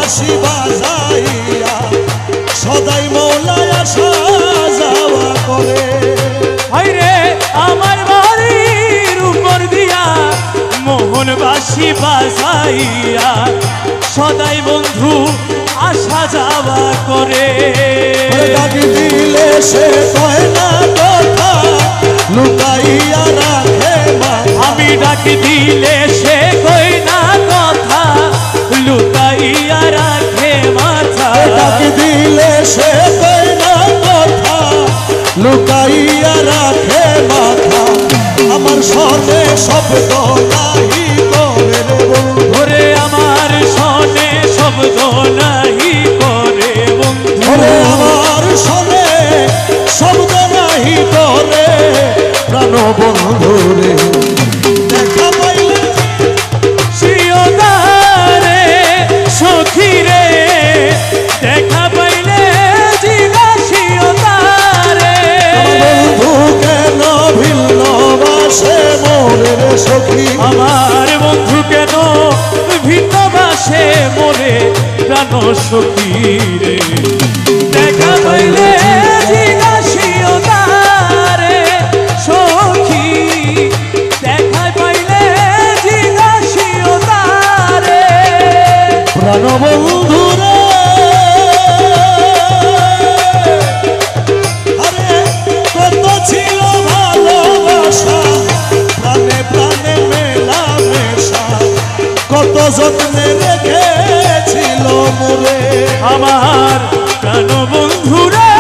বাঁশি বাজাইয়া সদাই মৌলায় আসা যাওয়া করে। হায়রে আমার বাড়ির উপর দিয়া মোহন বাঁশি বাজাইয়া সদাই বন্ধু আসা যাওয়া করে। ডাক দিলে সে কয় না কথা লুকাইয়া রাখে মাথা। আমি ডাক দিলে সে কই না কথা লুকাইয়া রাখে মাথা। ডাক দিলে সে কয় না কথা লুকাইয়া রাখে মাথা। আমার সনে শব্দ নাহি করে রে বন্ধু রে, আমার সনে শব্দ নাহি করে বন্ধু। আমার সনে শব্দ নাহি করে প্রাণ বন্ধু রে। দেখা পাইলে শিওদারে সখী রে, দেখা পাইলে জিগা শিওদারে। বন্ধু কেন ভিন্ন বাসে মোরে রে সখী। আমার বন্ধু কেন ভিন্ন বাসে মোরে প্রাণ সখী রে। দেখা পাইলে জিগা শিওদারে সখী, দেখা পাইলে জিগা শিওদারে। প্রাণ বন্ধু রে আরে কত ছিল ভালোবাসা প্রাণে প্রাণে মেলামেশা কত যত্নে রেখেছিল মোরে। আমার প্রাণ বন্ধু রে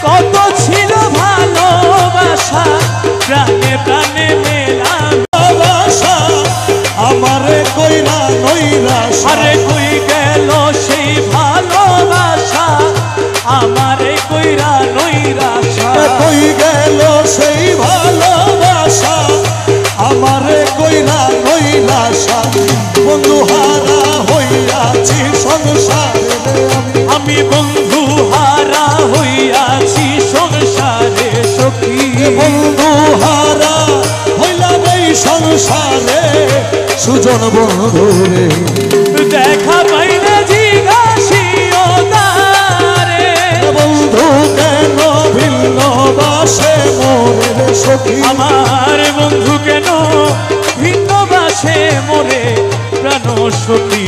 কত ছিল ভালোবাসা প্রাণে প্রাণে মেলাম। ভালোবাসা আমারে কইরা নৈরাশা। আরে কই গেল সেই ভালোবাসা আমারে কইরা নৈরাশা। কই গেল সেই ভালোবাসা আমারে কইরা নৈরাশা। বন্ধু হারা হইয়াছি সংসারে আমি বন্ধু হারা হইয়াছি সংসারে সখী। বন্ধু হারা হইলাম এই সংসারে সুজন বন্ধু রে। দেখা পাইলে জিগা শিওদারে। বন্ধু কেন ভিন্ন বাসে মোরে রে সখী। আমার বন্ধু কেন ভিন্ন বাসে মোরে প্রাণ সখী